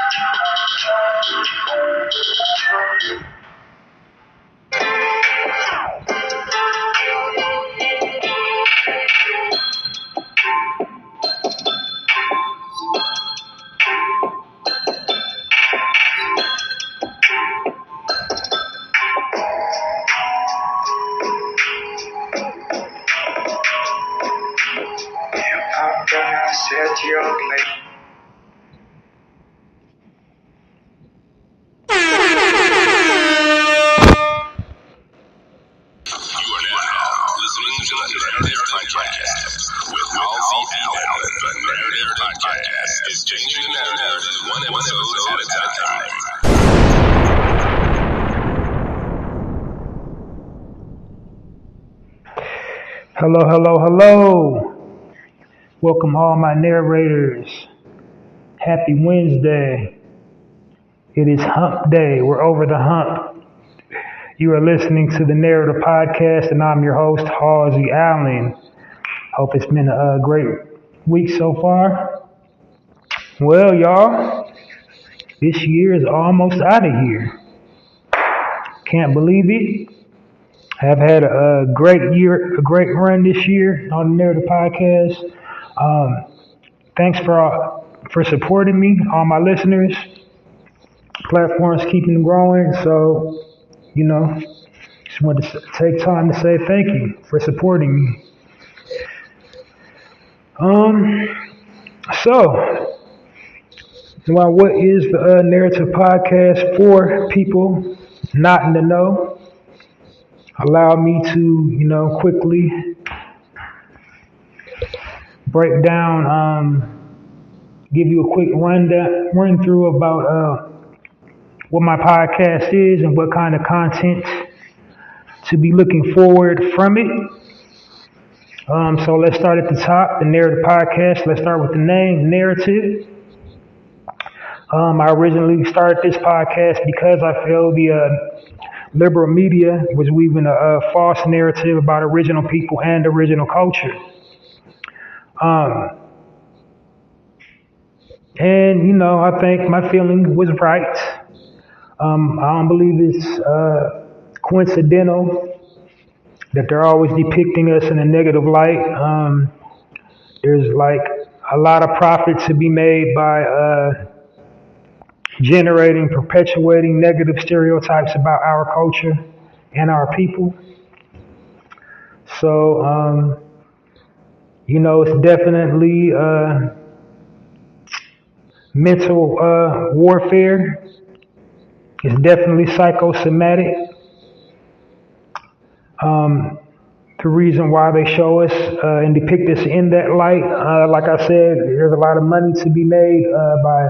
Set your place. You are now listening to the Narrative Podcast with Halsey Allen. The Narrative Podcast is changing the narrative one episode at a time. Hello. Welcome all my narrators. Happy Wednesday. It is hump day. We're over the hump. You are listening to the Narrative Podcast, and I'm your host, Halsey Allen. Hope it's been a great week so far. Well, y'all, this year is almost out of here. Can't believe it. I've had a great year, a great run this year on the Narrative Podcast. Thanks for supporting me, all my listeners. Platforms keeping growing, so just wanted to take time to say thank you for supporting me. Well, what is the Narrative Podcast for people not in the know? Allow me to, quickly break down, give you a quick run through about what my podcast is and what kind of content to be looking forward from it. So let's start at the top, the Narrative Podcast. Let's start with the name, Narrative. I originally started this podcast because I feel the liberal media was weaving a false narrative about original people and original culture. And I think my feeling was right. I don't believe it's coincidental that they're always depicting us in a negative light. There's like a lot of profit to be made by perpetuating negative stereotypes about our culture and our people. So, it's definitely mental warfare. It's definitely psychosomatic. The reason why they show us and depict us in that light, like I said, there's a lot of money to be made by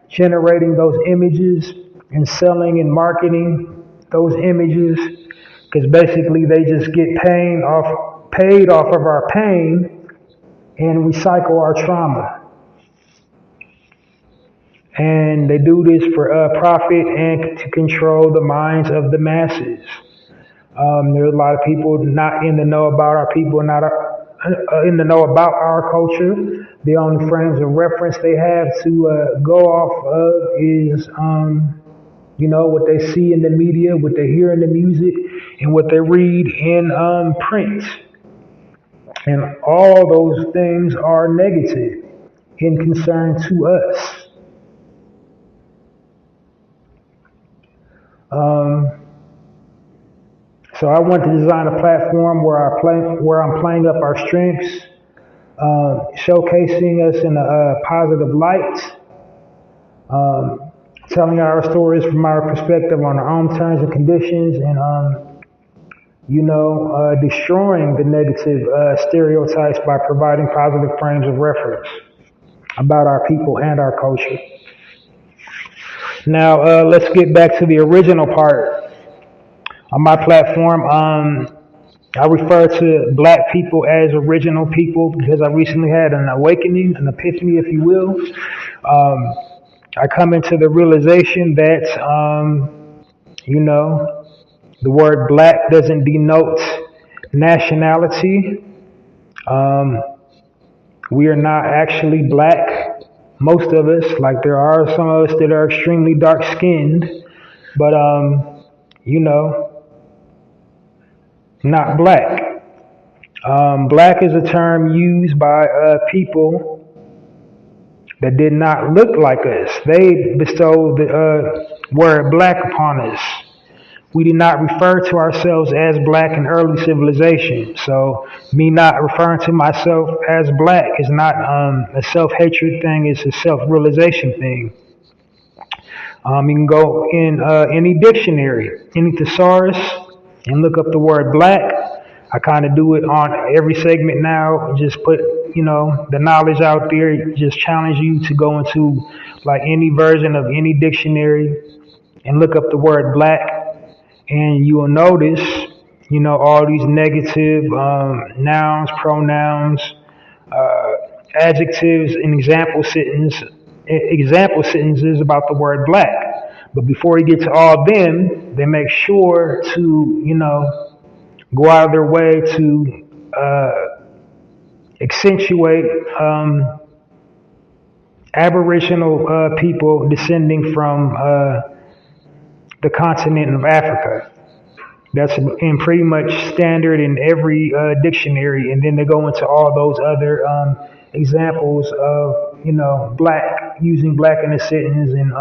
generating those images and selling and marketing those images, because basically they just get paid off of our pain and recycle our trauma. And they do this for profit and to control the minds of the masses. There's a lot of people not in the know about our people, not in the know about our culture. The only frames of reference they have to go off of is, what they see in the media, what they hear in the music, and what they read in print. And all those things are negative in concern to us. So I want to design a platform where I'm playing up our strengths, showcasing us in a positive light, telling our stories from our perspective on our own terms and conditions, and destroying the negative stereotypes by providing positive frames of reference about our people and our culture. Now let's get back to the original part. On my platform, I refer to Black people as original people because I recently had an awakening, an epiphany, if you will. I come into the realization that, the word Black doesn't denote nationality. We are not actually Black. most of us, like there are some of us that are extremely dark skinned, but you know, not black. Black is a term used by people that did not look like us. They bestowed the word black upon us. We did not refer to ourselves as black in early civilization. So me not referring to myself as black is not a self-hatred thing, it's a self-realization thing. You can go in any dictionary, any thesaurus, and look up the word black. I kind of do it on every segment now. Just put, the knowledge out there. Just challenge you to go into like any version of any dictionary and look up the word black, and you will notice, all these negative nouns, pronouns, adjectives, and example sentences about the word black. But before you get to all them, they make sure to, go out of their way to accentuate Aboriginal people descending from the continent of Africa. That's in pretty much standard in every dictionary, and then they go into all those other examples of black, using black in a sentence, and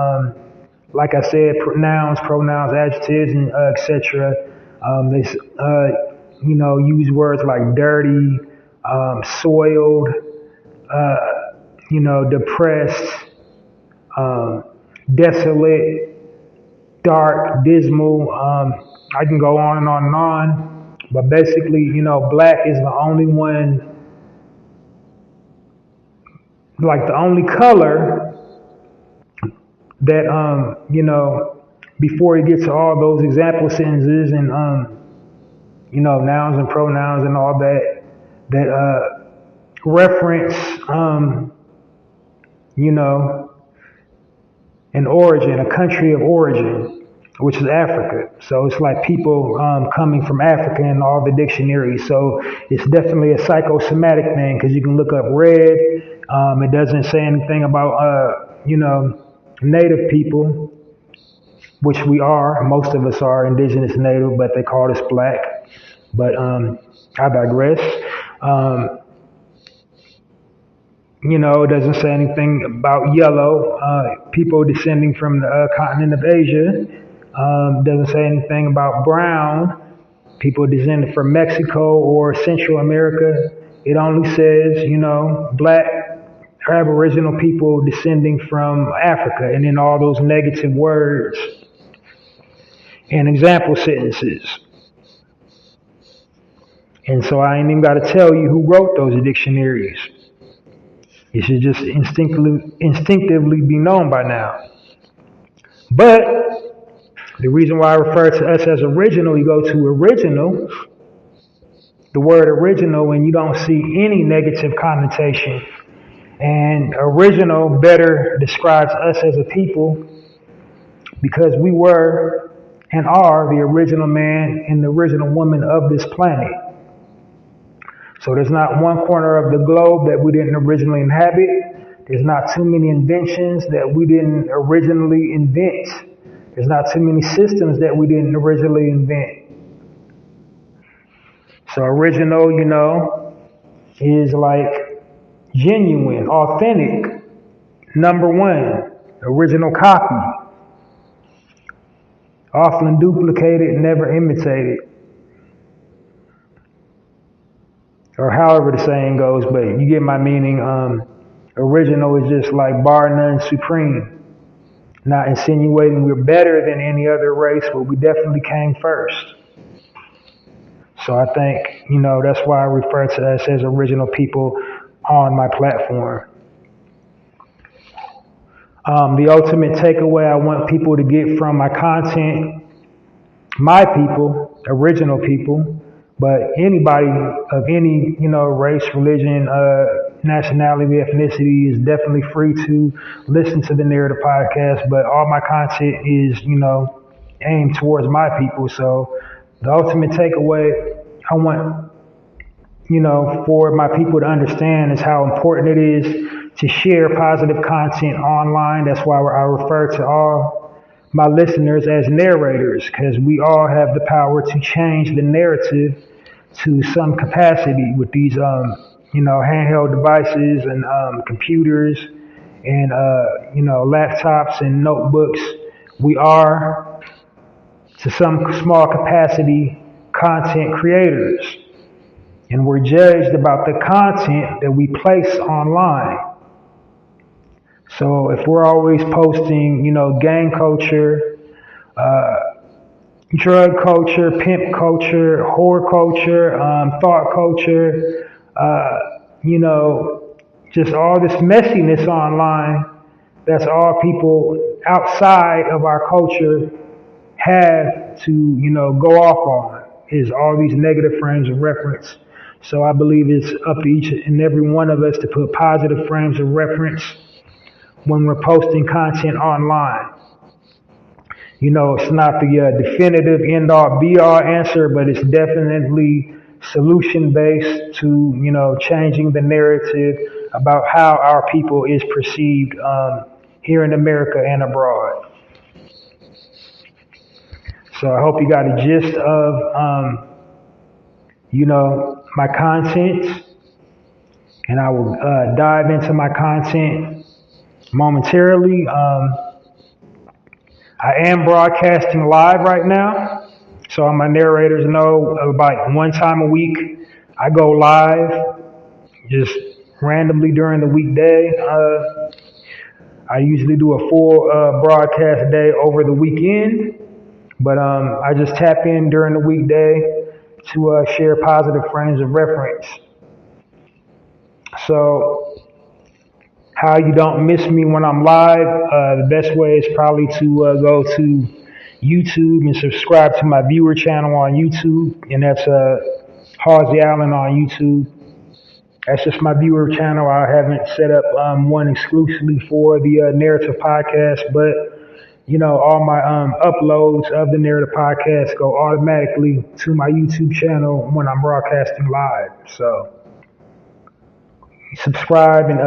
like I said, nouns, pronouns, adjectives, and etc. They use words like dirty, soiled, depressed, desolate, dark, dismal. I can go on and on and on, but basically, black is the only one, like the only color that, before you get to all those example sentences and, nouns and pronouns and all that, that reference, an origin, a country of origin, which is Africa. So it's like people coming from Africa in all the dictionaries. So it's definitely a psychosomatic thing, because you can look up red. It doesn't say anything about, native people, which we are. Most of us are indigenous native, but they call us black. But I digress. It doesn't say anything about yellow, people descending from the continent of Asia. Doesn't say anything about brown, people descended from Mexico or Central America. It only says, black Aboriginal people descending from Africa, and then all those negative words and example sentences. And so I ain't even got to tell you who wrote those dictionaries. It should just instinctively be known by now. But the reason why I refer to us as original, you go to original, the word original, and you don't see any negative connotation. And original better describes us as a people, because we were and are the original man and the original woman of this planet. So there's not one corner of the globe that we didn't originally inhabit. There's not too many inventions that we didn't originally invent. There's not too many systems that we didn't originally invent. So original, is like genuine, authentic, number one, original copy. Often duplicated, never imitated. Or however the saying goes, but you get my meaning. Original is just like bar none supreme. Not insinuating we're better than any other race, but we definitely came first. So I think, that's why I refer to us as original people on my platform. The ultimate takeaway I want people to get from my content, my people, original people, but anybody of any, race, religion, nationality, ethnicity is definitely free to listen to the Narrative Podcast. But all my content is, aimed towards my people. So the ultimate takeaway I want, for my people to understand is how important it is to share positive content online. That's why I refer to all my listeners as narrators, because we all have the power to change the narrative to some capacity with these, handheld devices and computers and, laptops and notebooks. We are, to some small capacity, content creators. And we're judged about the content that we place online. So if we're always posting, gang culture, drug culture, pimp culture, whore culture, thought culture, just all this messiness online, that's all people outside of our culture have to, go off on, is all these negative frames of reference. So I believe it's up to each and every one of us to put positive frames of reference when we're posting content online. It's not the definitive end-all be-all answer, but it's definitely solution-based to, changing the narrative about how our people is perceived here in America and abroad. So I hope you got a gist of, my content, and I will dive into my content momentarily. I am broadcasting live right now, so all my narrators know about one time a week I go live, just randomly during the weekday. I usually do a full broadcast day over the weekend, but I just tap in during the weekday to share positive frames of reference. So how you don't miss me when I'm live, the best way is probably to go to YouTube and subscribe to my viewer channel on YouTube, and that's Halsey Allen on YouTube. That's just my viewer channel. I haven't set up one exclusively for the Narrative Podcast, but all my uploads of the Narrative Podcast go automatically to my YouTube channel when I'm broadcasting live. So subscribe and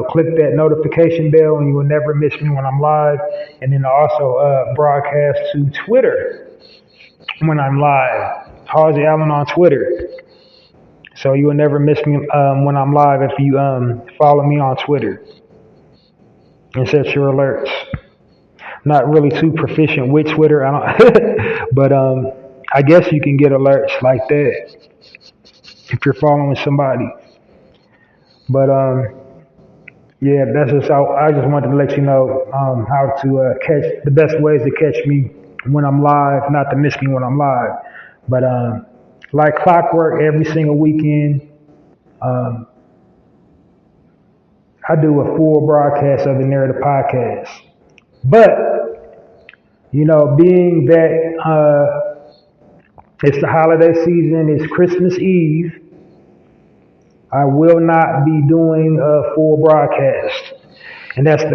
click that notification bell, and you will never miss me when I'm live. And then I also broadcast to Twitter when I'm live. Halsey Allen on Twitter. So you will never miss me when I'm live if you follow me on Twitter and set your alerts. Not really too proficient with Twitter, I don't, but I guess you can get alerts like that if you're following somebody. But yeah, that's just I just wanted to let you know how to catch the best ways to catch me when I'm live, not to miss me when I'm live. But like clockwork, every single weekend, I do a full broadcast of the Narrative Podcast. But being that it's the holiday season, it's Christmas Eve, I will not be doing a full broadcast. And this is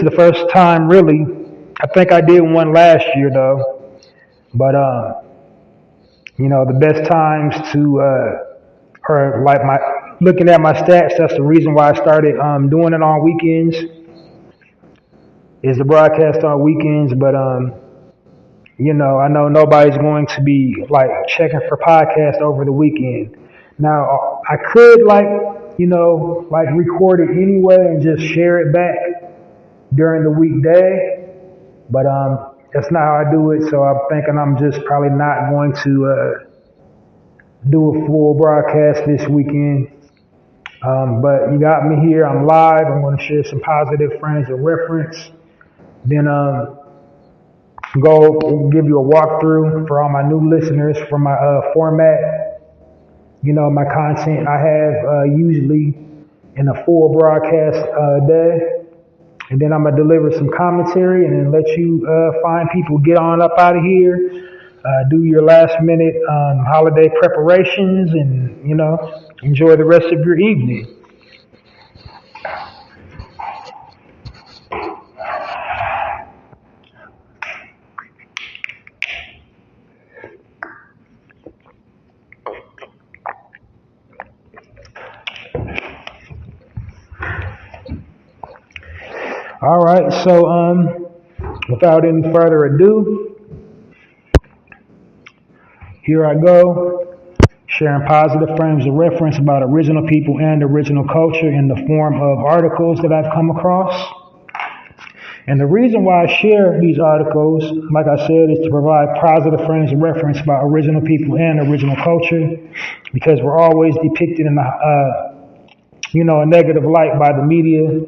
the first time really. I think I did one last year though. But, the best times to, or like looking at my stats, that's the reason why I started doing it on weekends, is the broadcast on weekends. But, I know nobody's going to be like checking for podcasts over the weekend. Now, I could record it anyway and just share it back during the weekday, but that's not how I do it. So I'm thinking I'm just probably not going to do a full broadcast this weekend. But you got me here. I'm live. I'm going to share some positive frames of reference. Then go give you a walkthrough for all my new listeners for my format. My content I have usually in a full broadcast day. And then I'm going to deliver some commentary and then let you find people get on up out of here, do your last minute holiday preparations, and, enjoy the rest of your evening. All right, so without any further ado, here I go, sharing positive frames of reference about original people and original culture in the form of articles that I've come across. And the reason why I share these articles, like I said, is to provide positive frames of reference about original people and original culture, because we're always depicted in a negative light by the media.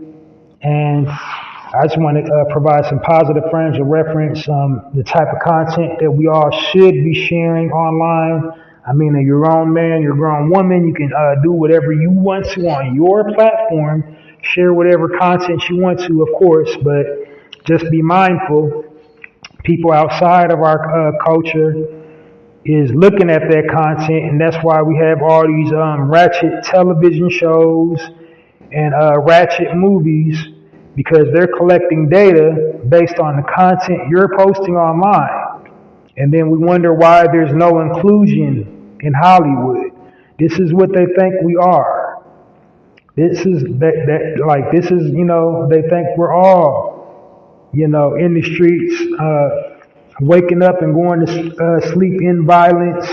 And I just want to provide some positive frames of reference, the type of content that we all should be sharing online. I mean, you're your own man, you're a grown woman, you can do whatever you want to on your platform, share whatever content you want to, of course, but just be mindful. People outside of our culture is looking at that content, and that's why we have all these ratchet television shows and ratchet movies, because they're collecting data based on the content you're posting online. And then we wonder why there's no inclusion in Hollywood. This is what they think we are. This is they think we're all, in the streets, waking up and going to sleep in violence,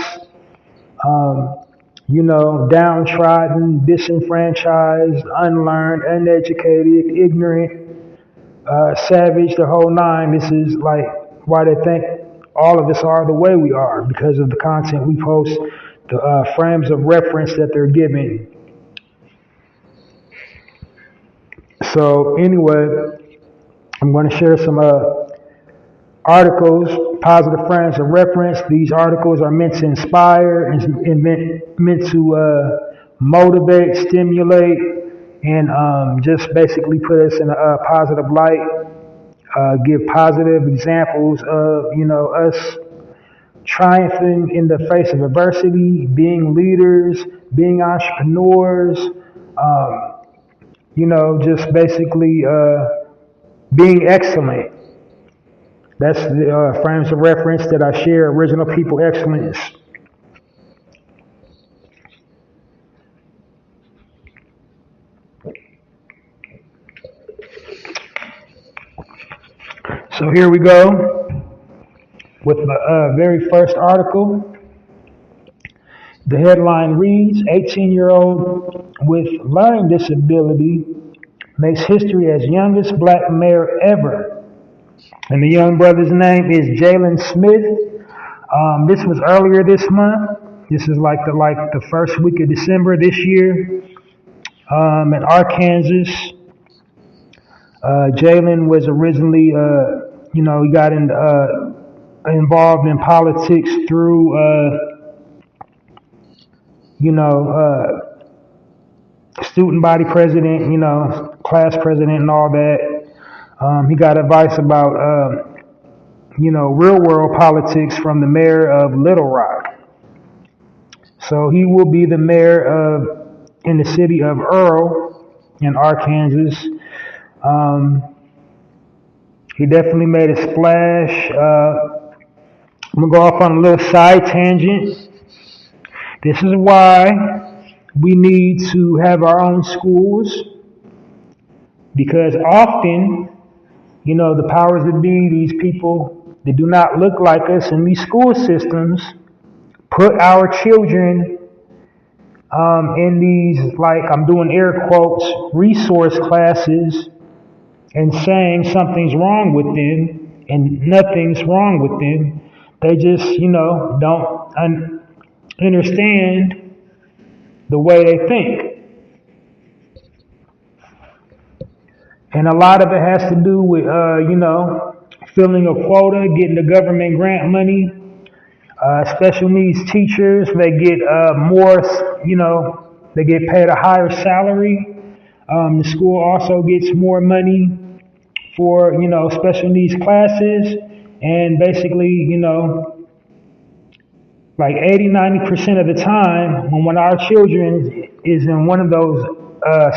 downtrodden, disenfranchised, unlearned, uneducated, ignorant, savage, the whole nine. This is like why they think all of us are the way we are, because of the content we post, the frames of reference that they're giving. So anyway, I'm going to share some articles, positive frames of reference. These articles are meant to inspire and meant to motivate, stimulate, and just basically put us in a positive light. Give positive examples of, us triumphing in the face of adversity, being leaders, being entrepreneurs, just basically being excellent. That's the frames of reference that I share, original people excellence. So here we go with the very first article. The headline reads, 18-year-old with learning disability makes history as youngest black mayor ever. And the young brother's name is Jalen Smith. This was earlier this month. This is like the first week of December this year, in Arkansas. Jalen was originally, he got involved in politics through, student body president, class president and all that. He got advice about, real world politics from the mayor of Little Rock. So he will be the mayor in the city of Earl in Arkansas. He definitely made a splash. I'm going to go off on a little side tangent. This is why we need to have our own schools, because often, the powers that be, these people that do not look like us in these school systems, put our children in these, like I'm doing air quotes, resource classes, and saying something's wrong with them, and nothing's wrong with them. They just, don't understand the way they think. And a lot of it has to do with, filling a quota, getting the government grant money. Special needs teachers, they get more, they get paid a higher salary. The school also gets more money for, special needs classes. And basically, like 80-90% of the time, when our children is in one of those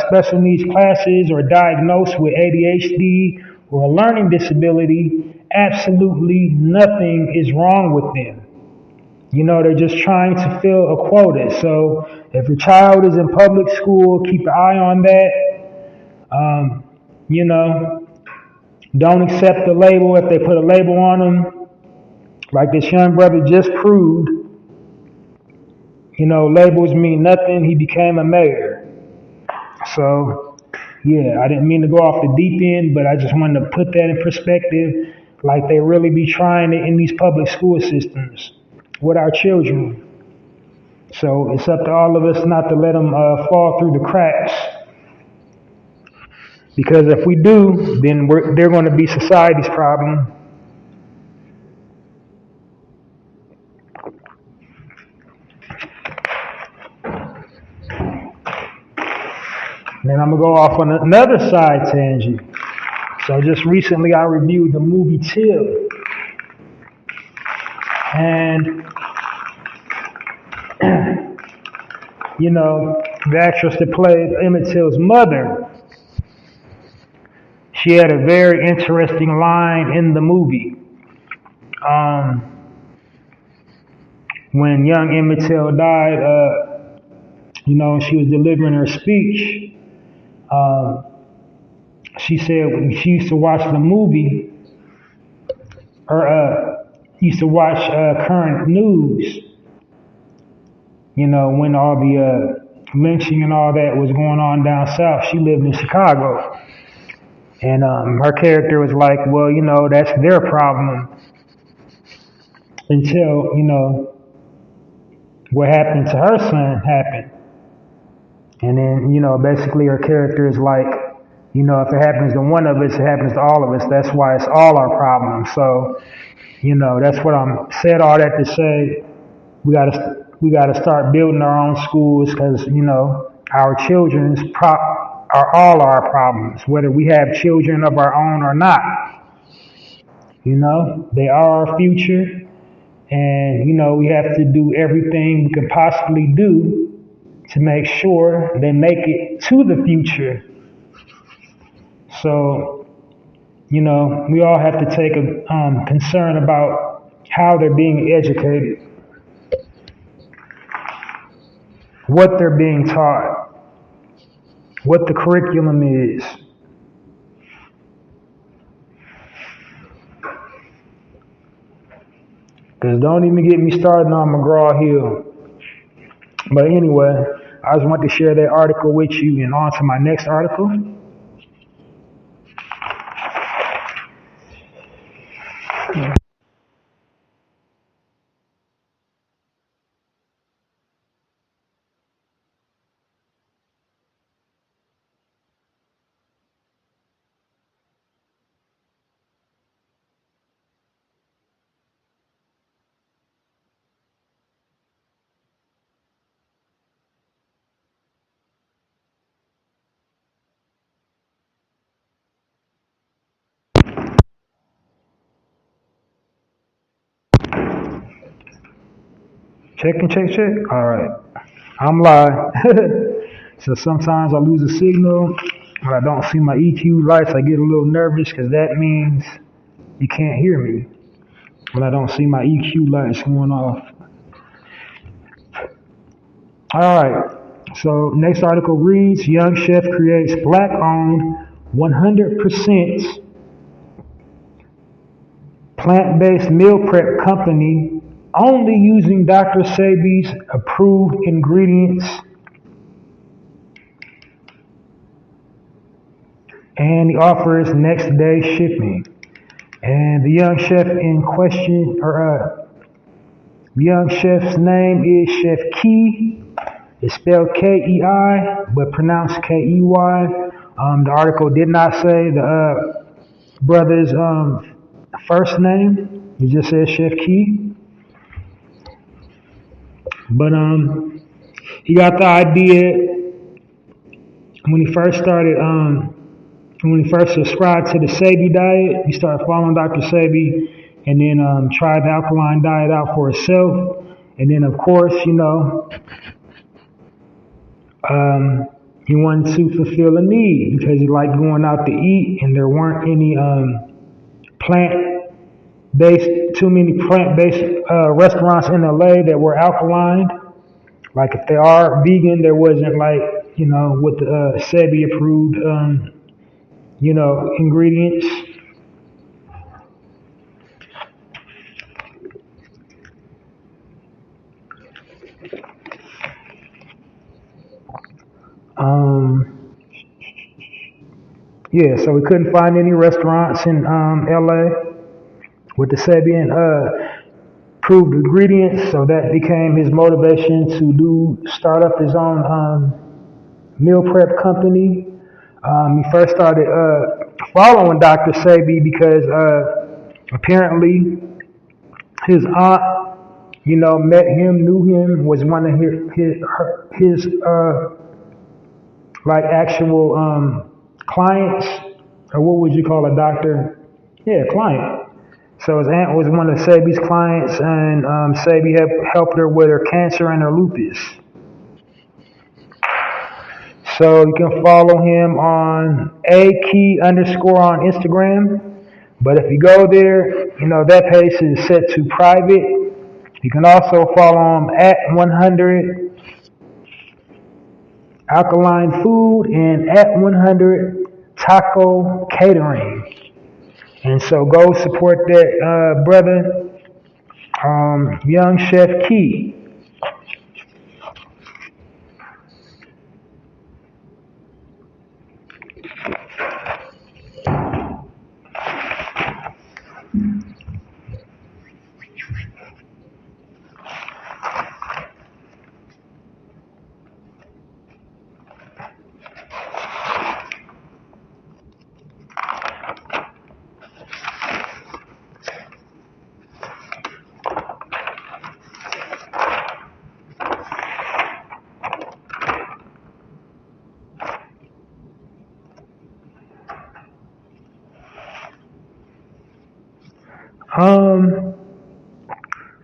special needs classes or diagnosed with ADHD or a learning disability, absolutely nothing is wrong with them. They're just trying to fill a quota. So if your child is in public school, keep an eye on that. don't accept the label if they put a label on them. Like this young brother just proved, labels mean nothing. He became a mayor. So, yeah, I didn't mean to go off the deep end, but I just wanted to put that in perspective. Like they really be trying it in these public school systems with our children. So it's up to all of us not to let them fall through the cracks. Because if we do, then they're going to be society's problem. And then I'm going to go off on another side tangent. So just recently I reviewed the movie Till. And, the actress that played Emmett Till's mother, she had a very interesting line in the movie. When young Emmett Till died, she was delivering her speech. She said when she used to watch the movie, or used to watch current news, when all the lynching and all that was going on down south. She lived in Chicago. And her character was like, well, that's their problem. Until, what happened to her son happened. And then, basically her character is like, if it happens to one of us, it happens to all of us. That's why it's all our problem. So, that's what I'm said all that to say. We gotta start building our own schools because, our children's are all our problems, whether we have children of our own or not. They are our future. And, we have to do everything we can possibly do to make sure they make it to the future. So, we all have to take a concern about how they're being educated, what they're being taught, what the curriculum is. Because don't even get me started on McGraw-Hill. But anyway, I just want to share that article with you and on to my next article. Check. All right. I'm live. So sometimes I lose a signal. When I don't see my EQ lights, I get a little nervous because that means you can't hear me. When I don't see my EQ lights going off. All right. So next article reads, Young Chef creates Black-owned 100% plant-based meal prep company only using Dr. Sebi's approved ingredients. And the offer is next day shipping. And the young chef in question, the young chef's name is Chef Key. It's spelled K-E-I, but pronounced K-E-Y. The article did not say the brother's first name. It just says Chef Key. But he got the idea when he first started, when he first subscribed to the Sebi diet. He started following Dr. Sebi and then tried the alkaline diet out for himself. And then, of course, he wanted to fulfill a need because he liked going out to eat and there weren't any too many plant-based restaurants in LA that were alkaline. Like if they are vegan, there wasn't with the Sebi approved, ingredients. Yeah, so we couldn't find any restaurants in LA with the Sabian proved ingredients, so that became his motivation to start up his own meal prep company. He first started following Dr. Sebi because apparently his aunt, met him, knew him, was one of his like actual clients, or what would you call a doctor? Yeah, client. So his aunt was one of Sebi's clients, and Sebi helped her with her cancer and her lupus. So you can follow him on akey underscore on Instagram. But if you go there, that page is set to private. You can also follow him at 100 Alkaline Food and at 100 Taco Catering. And so go support that brother, young Chef Key.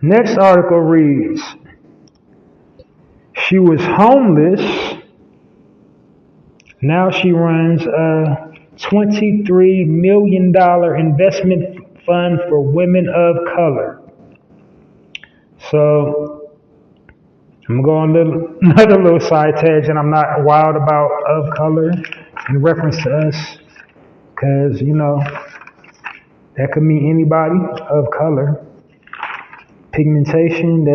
Next article reads, she was homeless. Now she runs a $23 million investment fund for women of color. So I'm going to go on another little side tangent. I'm not wild about of color in reference to us, because, that could mean anybody of color. Pigmentation,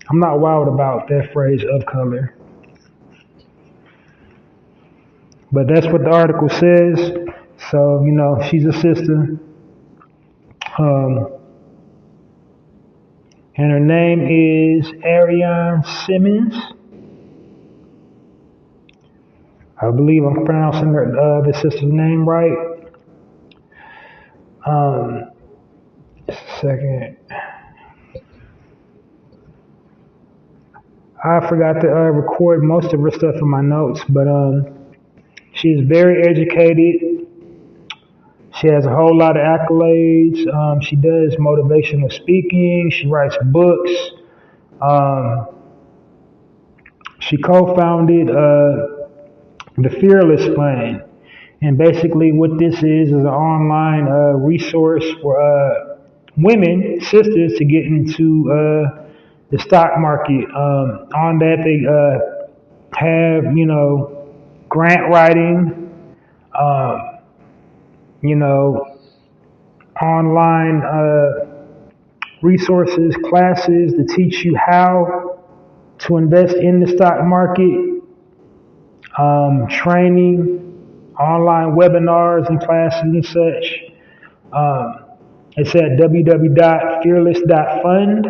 I'm not wild about that phrase of color. But that's what the article says. So, she's a sister. And her name is Ariane Simmons. I believe I'm pronouncing the sister's name right. Just a second. I forgot to record most of her stuff in my notes, but she's very educated. She has a whole lot of accolades. She does motivational speaking. She writes books. She co-founded the Fearless Fund. And basically what this is an online resource for women, sisters, to get into the stock market. On that they have, grant writing, online resources, classes to teach you how to invest in the stock market, training, online webinars and classes and such. It's at www.fearless.fund.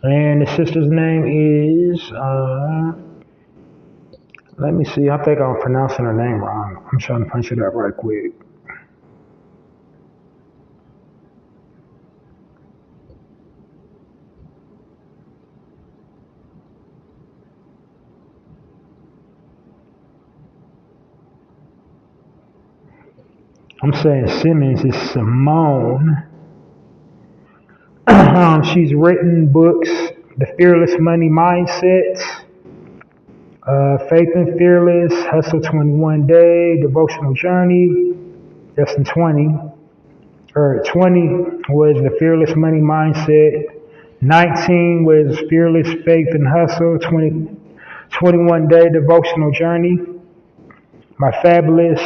And the sister's name is, let me see, I think I'm pronouncing her name wrong. I'm trying to punch it up right quick. I'm saying Simmons is Simone. She's written books, The Fearless Money Mindset, Faith and Fearless, Hustle 21 Day, Devotional Journey. That's in 20. 20 was The Fearless Money Mindset. 19 was Fearless Faith and Hustle, 21 Day Devotional Journey. My fabulous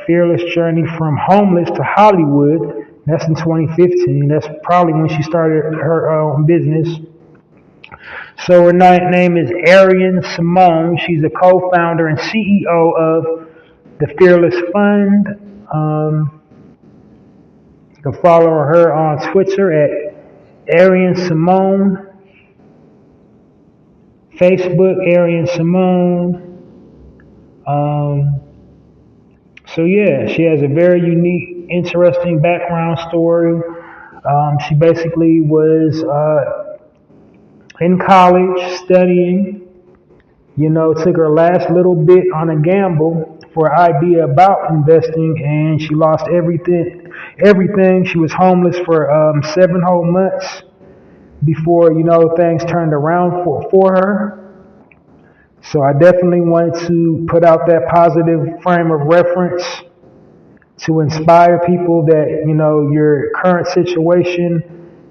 fearless journey from homeless to Hollywood. That's in 2015. That's probably when she started her own business. So her name is Ariane Simone. She's a co-founder and CEO of the Fearless Fund. You can follow her on Twitter at Arian Simone, Facebook Arian Simone. So yeah, she has a very unique, interesting background story. She basically was in college studying. Took her last little bit on a gamble for an idea about investing, and she lost everything. Everything. She was homeless for 7 whole months before things turned around for her. So I definitely wanted to put out that positive frame of reference to inspire people that your current situation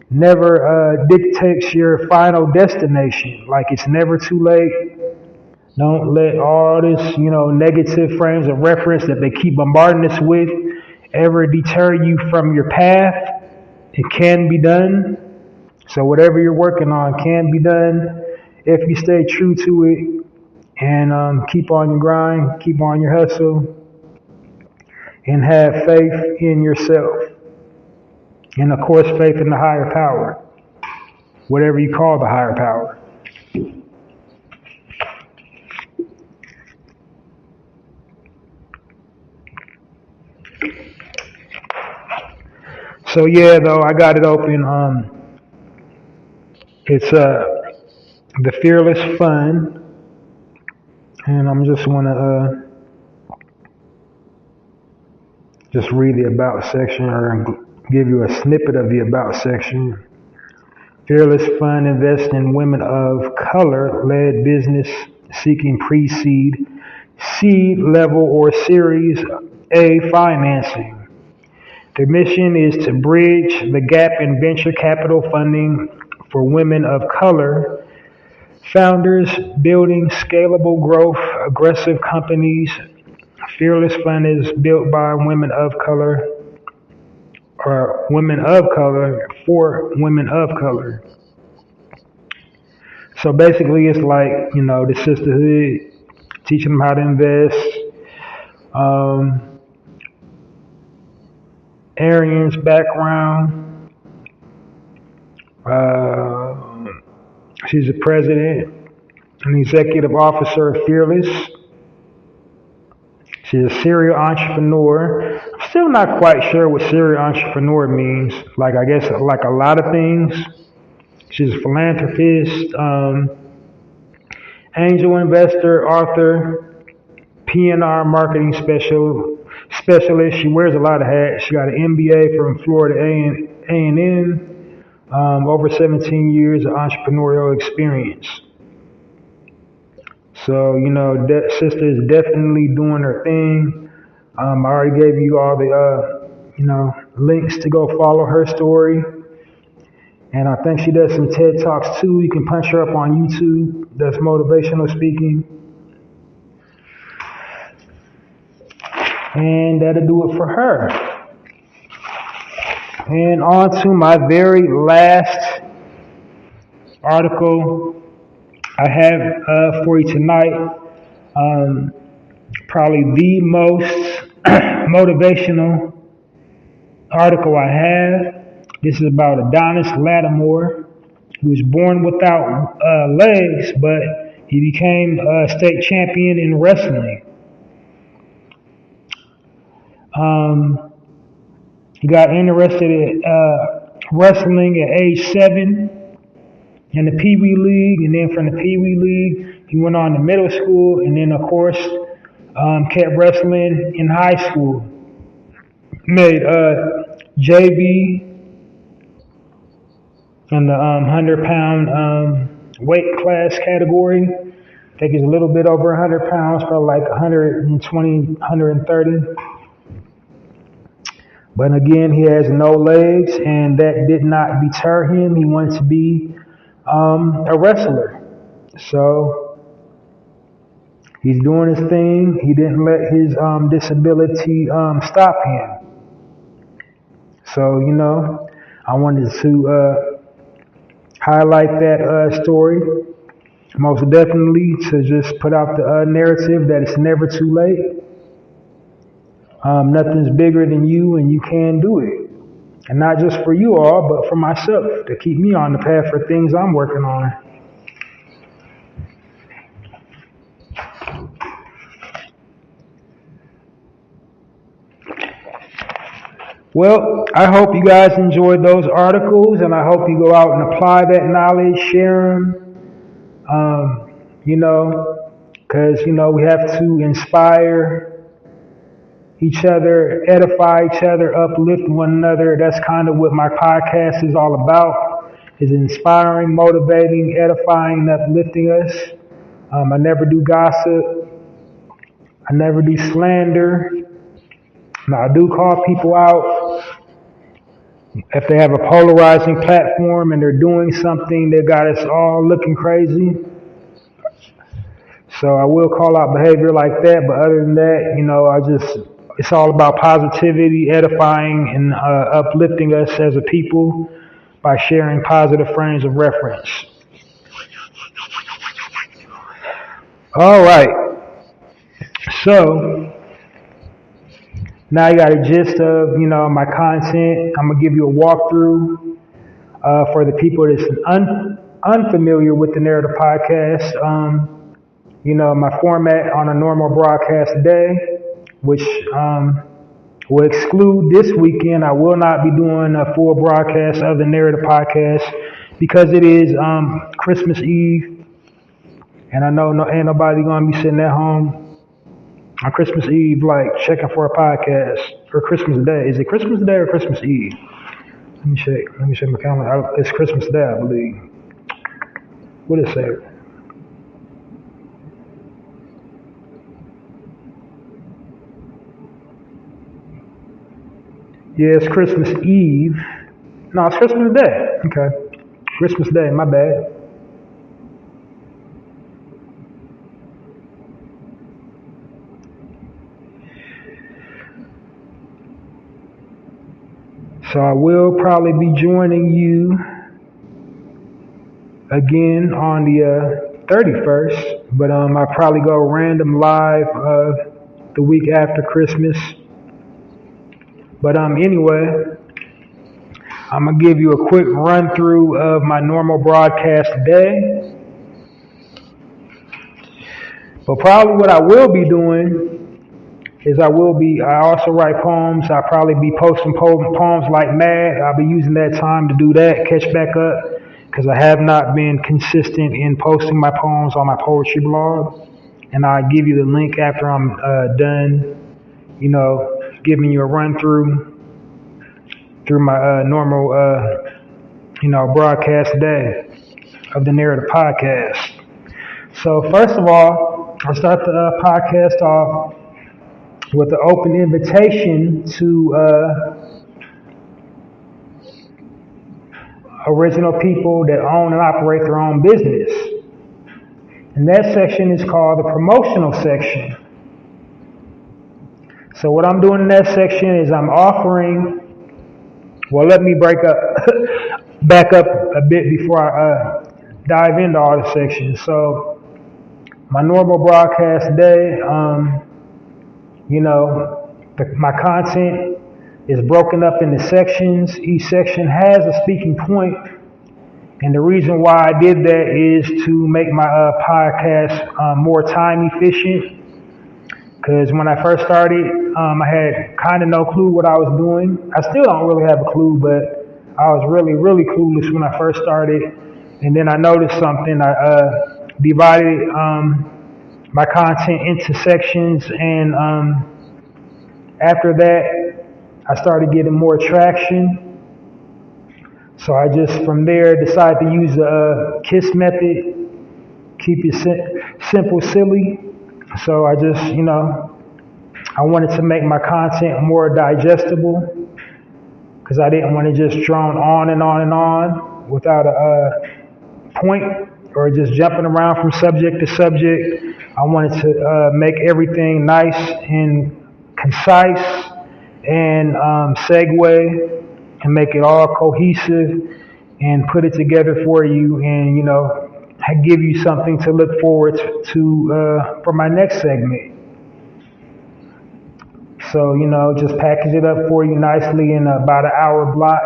never dictates your final destination. Like, it's never too late. Don't let all this, negative frames of reference that they keep bombarding us with ever deter you from your path. It can be done. So whatever you're working on can be done if you stay true to it and keep on your grind, keep on your hustle, and have faith in yourself. And of course, faith in the higher power, whatever you call the higher power. So yeah, though, I got it open. It's the Fearless Fund, and I'm just wanna just read the about section or give you a snippet of the about section. Fearless Fund invests in women of color-led business seeking pre-seed, seed level, or Series A financing. Their mission is to bridge the gap in venture capital funding for women of color founders building scalable growth, aggressive companies. Fearless Fund is built by women of color or women of color for women of color. So basically, it's like, the sisterhood, teaching them how to invest. Arian's background. She's the president and executive officer of Fearless. She's a serial entrepreneur. I'm still not quite sure what serial entrepreneur means. Like, I guess, like a lot of things. She's a philanthropist, angel investor, author, P&R marketing specialist. She wears a lot of hats. She got an MBA from Florida A&M, over 17 years of entrepreneurial experience. So, that sister is definitely doing her thing. I already gave you all the, links to go follow her story. And I think she does some TED Talks too. You can punch her up on YouTube. That's motivational speaking. And that'll do it for her. And on to my very last article I have for you tonight. Probably the most motivational article I have. This is about Adonis Lattimore, who was born without legs, but he became a state champion in wrestling. He got interested at wrestling at age 7 in the Pee Wee League, and then from the Pee Wee League, he went on to middle school, and then, of course, kept wrestling in high school. Made JV in the 100-pound weight class category. I think he's a little bit over 100 pounds, probably like 120, 130. But again, he has no legs, and that did not deter him. He wanted to be a wrestler. So he's doing his thing. He didn't let his disability stop him. So, I wanted to highlight that story. Most definitely to just put out the narrative that it's never too late. Nothing's bigger than you, and you can do it. And not just for you all, but for myself, to keep me on the path for things I'm working on. Well, I hope you guys enjoyed those articles, and I hope you go out and apply that knowledge, share them, because, we have to inspire each other, edify each other, uplift one another. That's kind of what my podcast is all about, is inspiring, motivating, edifying, uplifting us. I never do gossip. I never do slander. Now, I do call people out if they have a polarizing platform and they're doing something that got us all looking crazy. So I will call out behavior like that, but other than that, it's all about positivity, edifying, and uplifting us as a people by sharing positive frames of reference. All right. So now you got a gist of, my content. I'm going to give you a walkthrough for the people that's unfamiliar with the Narrative Podcast. My format on a normal broadcast day, which will exclude this weekend. I will not be doing a full broadcast of the Narrative Podcast because it is Christmas Eve, and I know ain't nobody going to be sitting at home on Christmas Eve like checking for a podcast, or Christmas Day. Is it Christmas Day or Christmas Eve? Let me check my calendar. It's Christmas Day, I believe. What did it say? Yeah, it's Christmas Eve. No, it's Christmas Day. Okay. Christmas Day, my bad. So I will probably be joining you again on the 31st, but I probably go random live the week after Christmas. But anyway, I'm going to give you a quick run through of my normal broadcast day. But probably what I will be doing is I also write poems. I'll probably be posting poems like mad. I'll be using that time to do that, catch back up, because I have not been consistent in posting my poems on my poetry blog. And I'll give you the link after I'm done, giving you a run through my normal, broadcast day of the Narrative Podcast. So first of all, I'll start the podcast off with an open invitation to original people that own and operate their own business. And that section is called the promotional section. So what I'm doing in that section is I'm offering, let me back up a bit before I dive into all the sections. So my normal broadcast day, my content is broken up into sections. Each section has a speaking point. And the reason why I did that is to make my podcast more time efficient. Because when I first started, I had kind of no clue what I was doing. I still don't really have a clue, but I was really, really clueless when I first started. And then I noticed something. I divided my content into sections, and after that, I started getting more traction. So I just, from there, decided to use the KISS method, keep it simple, silly. So I just, I wanted to make my content more digestible, because I didn't want to just drone on and on and on without a point, or just jumping around from subject to subject. I wanted to make everything nice and concise and segue and make it all cohesive and put it together for you, and give you something to look forward to for my next segment. So, just package it up for you nicely in about an hour block.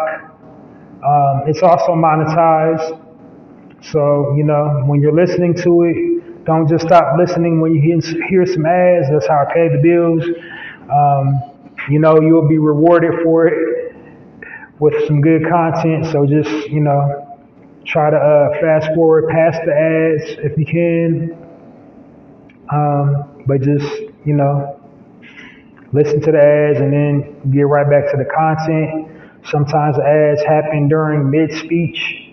It's also monetized. So, when you're listening to it, don't just stop listening when you hear some ads. That's how I pay the bills. You'll be rewarded for it with some good content. So just, try to fast forward past the ads if you can. But just, listen to the ads and then get right back to the content. Sometimes the ads happen during mid-speech.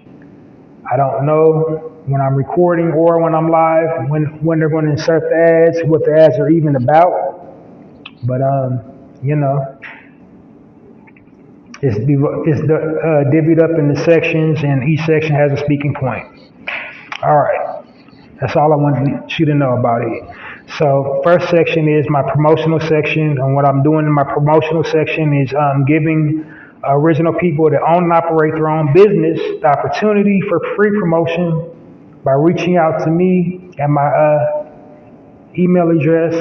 I don't know when I'm recording or when I'm live when they're going to insert the ads, what the ads are even about. But it's divvied up into sections, and each section has a speaking point. All right, that's all I wanted you to know about it. So first section is my promotional section, and what I'm doing in my promotional section is giving original people that own and operate their own business the opportunity for free promotion by reaching out to me at my email address,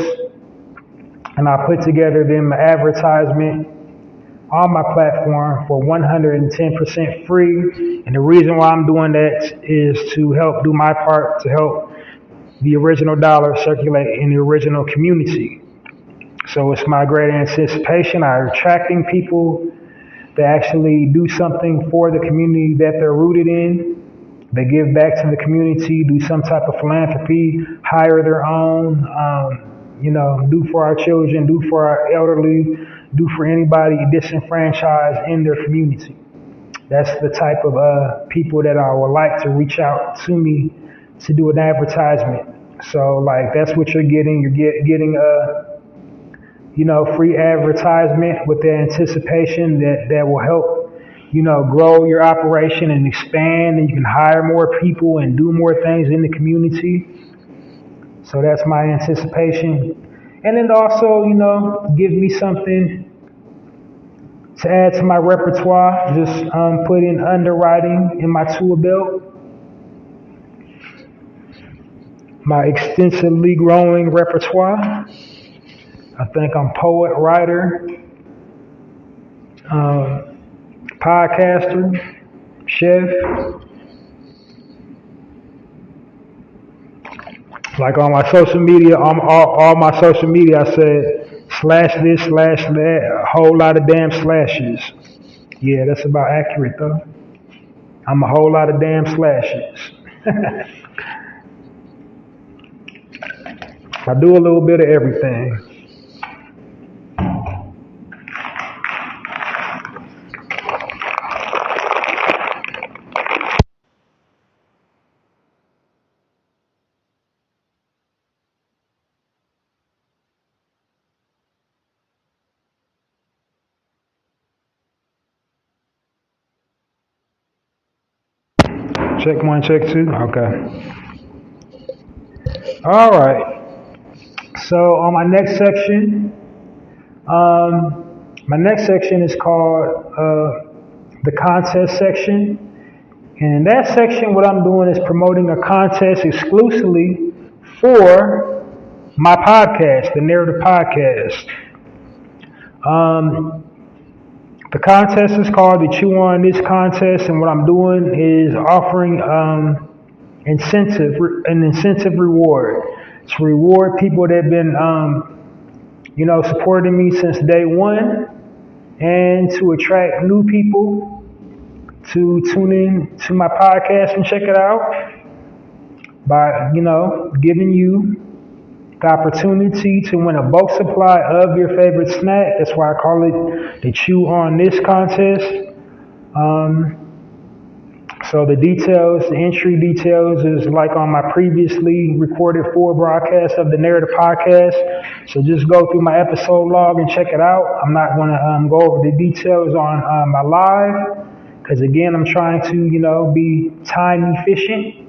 and I put together them an advertisement on my platform for 110% free. And the reason why I'm doing that is to help do my part to help the original dollar circulate in the original community. So it's my great anticipation. I'm attracting people that actually do something for the community that they're rooted in. They give back to the community, do some type of philanthropy, hire their own, do for our children, do for our elderly, do for anybody disenfranchised in their community. That's the type of people that I would like to reach out to me to do an advertisement. So that's what you're getting. You're getting free advertisement with the anticipation that will help, grow your operation and expand, and you can hire more people and do more things in the community. So that's my anticipation. And then also, give me something to add to my repertoire. Just put in underwriting in my tool belt. My extensively growing repertoire. I think I'm poet, writer, podcaster, chef. Like on my social media, all my social media, I said slash this, slash that, a whole lot of damn slashes. Yeah, that's about accurate though. I'm a whole lot of damn slashes. I do a little bit of everything. Check one, check two. Okay. All right. So on my next section is called the contest section. And in that section, what I'm doing is promoting a contest exclusively for my podcast, the Narrative Podcast. The contest is called the Chew On This contest, and what I'm doing is offering an incentive reward to reward people that have been, supporting me since day one, and to attract new people to tune in to my podcast and check it out by, giving you the opportunity to win a bulk supply of your favorite snack. That's why I call it the Chew On This contest. So the details, the entry details is like on my previously recorded 4 broadcasts of the Narrative Podcast. So just go through my episode log and check it out. I'm not going to go over the details on my live because, again, I'm trying to, be time efficient.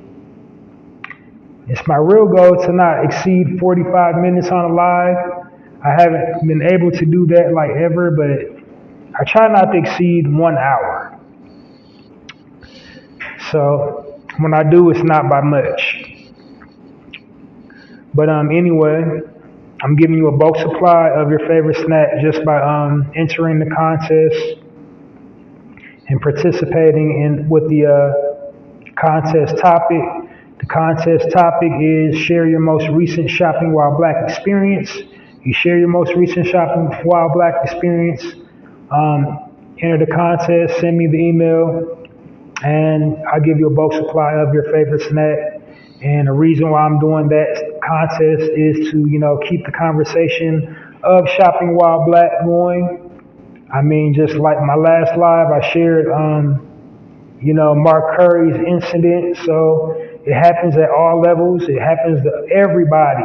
It's my real goal to not exceed 45 minutes on a live. I haven't been able to do that ever, but I try not to exceed 1 hour. So when I do, it's not by much. But anyway, I'm giving you a bulk supply of your favorite snack just by entering the contest and participating in with the contest topic. The contest topic is share your most recent shopping while black experience. You share your most recent shopping while black experience. Enter the contest. Send me the email, and I'll give you a bulk supply of your favorite snack. And the reason why I'm doing that contest is to, keep the conversation of shopping while black going. I mean, just like my last live, I shared, Mark Curry's incident. So it happens at all levels. It happens to everybody.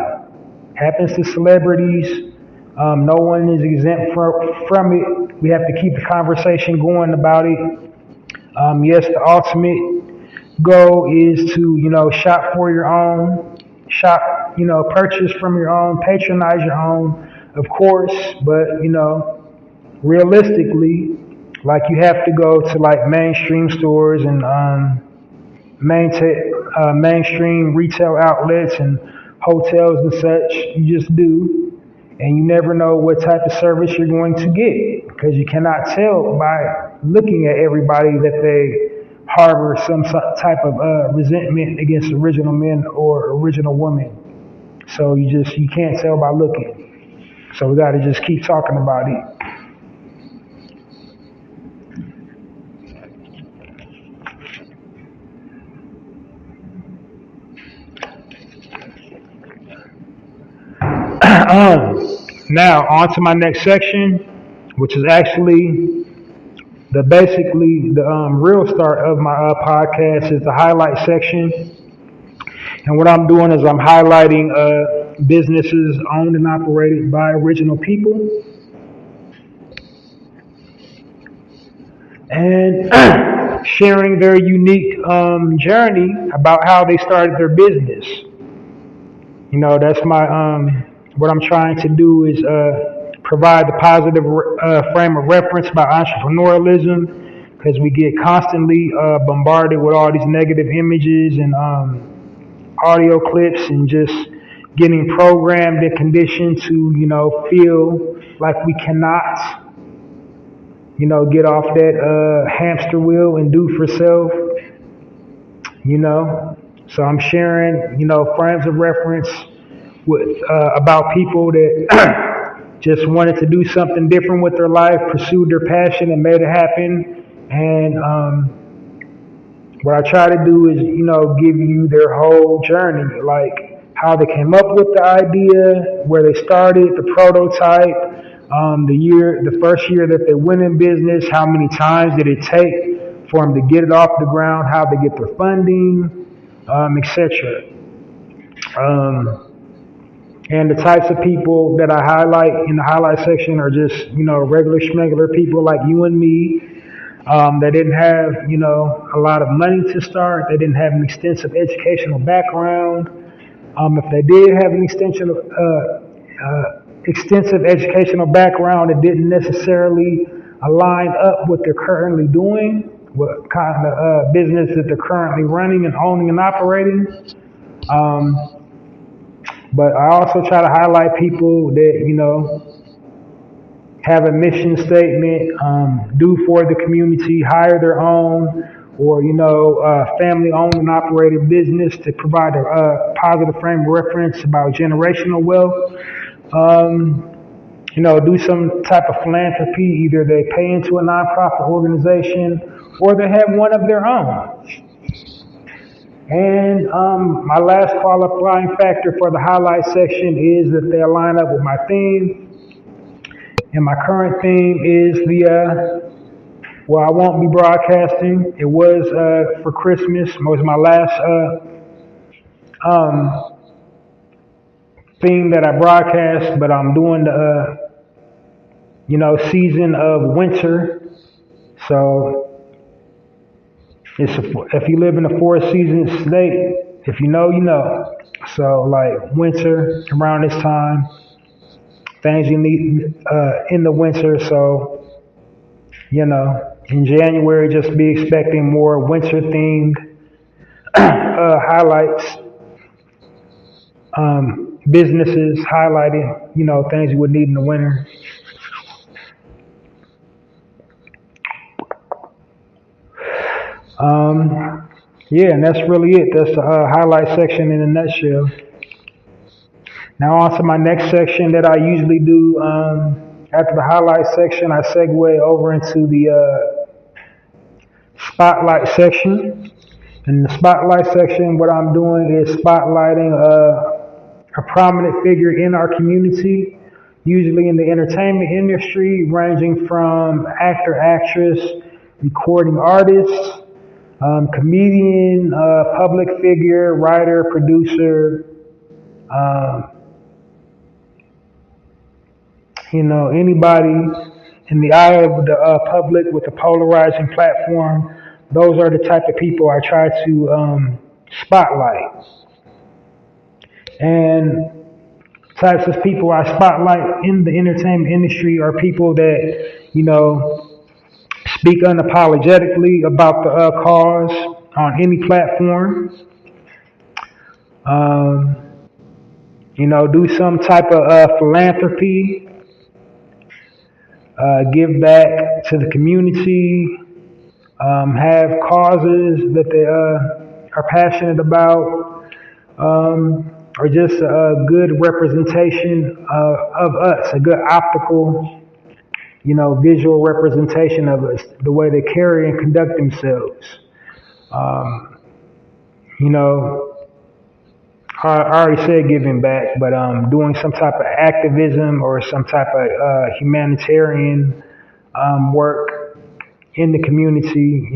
It happens to celebrities. No one is exempt from it. We have to keep the conversation going about it. Yes, the ultimate goal is to, shop for your own, purchase from your own, patronize your own, of course, but, realistically, like you have to go to like mainstream stores and mainstream retail outlets and hotels and such. You just do, and you never know what type of service you're going to get because you cannot tell by looking at everybody that they harbor some type of resentment against original men or original women. So you can't tell by looking. So we got to just keep talking about it. Now on to my next section, which is actually basically the real start of my podcast is the highlight section. And what I'm doing is I'm highlighting businesses owned and operated by original people, and sharing their unique journey about how they started their business. That's my what I'm trying to do is provide the positive frame of reference about entrepreneurialism, because we get constantly bombarded with all these negative images and audio clips, and just getting programmed and conditioned to feel like we cannot get off that hamster wheel and do for self. So I'm sharing frames of reference with about people that just wanted to do something different with their life, pursued their passion, and made it happen. And what I try to do is, give you their whole journey, like how they came up with the idea, where they started, the prototype, the first year that they went in business, how many times did it take for them to get it off the ground, how they get their funding, etc. And the types of people that I highlight in the highlight section are just, regular schmegular people like you and me. They didn't have, a lot of money to start. They didn't have an extensive educational background. If they did have an extensive educational background, it didn't necessarily align up what they're currently doing, what kind of business that they're currently running and owning and operating. But I also try to highlight people that, have a mission statement, do for the community, hire their own, or, family owned and operated business to provide a positive frame of reference about generational wealth. Do some type of philanthropy. Either they pay into a nonprofit organization or they have one of their own. And my last qualifying factor for the highlight section is that they align up with my theme. And my current theme is I won't be broadcasting. It was for Christmas. It was my last theme that I broadcast, but I'm doing the, season of winter. So if you live in a four-season state, if you know, you know. So like winter, around this time, things you need in the winter. So, in January, just be expecting more winter-themed highlights. businesses highlighting, things you would need in the winter. Yeah, and that's really it. That's the highlight section in a nutshell. Now on to my next section that I usually do. After the highlight section, I segue over into the spotlight section. In the spotlight section, what I'm doing is spotlighting a prominent figure in our community, usually in the entertainment industry, ranging from actor, actress, recording artist, comedian, public figure, writer, producer, anybody in the eye of the public with a polarizing platform. Those are the type of people I try to spotlight. And types of people I spotlight in the entertainment industry are people that, speak unapologetically about the cause on any platform. Do some type of philanthropy, give back to the community, have causes that they are passionate about, or just a good representation of us, a good optical, visual representation of us, the way they carry and conduct themselves. You know, I already said giving back, but doing some type of activism or some type of humanitarian work in the community,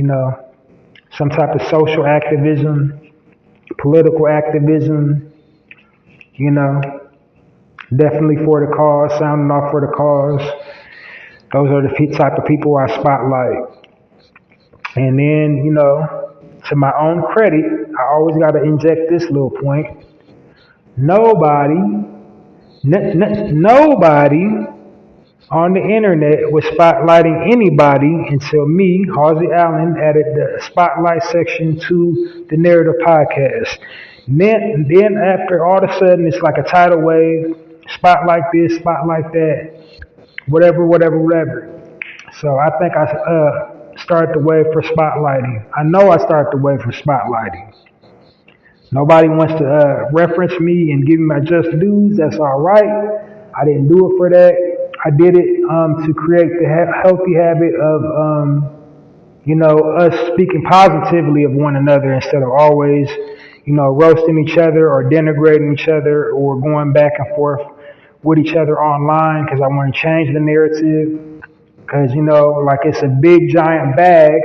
some type of social activism, political activism, definitely for the cause, sounding off for the cause. Those are the type of people I spotlight. And then, to my own credit, I always got to inject this little point. Nobody on the internet was spotlighting anybody until me, Halsey Allen, added the spotlight section to the Narrative Podcast. Then after all of a sudden, it's like a tidal wave, spotlight this, spotlight that, whatever. So I think I started the wave for spotlighting. I know I started the wave for spotlighting. Nobody wants to reference me and give me my just dues. That's all right. I didn't do it for that. I did it to create the healthy habit of, us speaking positively of one another instead of always, roasting each other or denigrating each other or going back and forth with each other online, because I want to change the narrative. Because, like it's a big giant bag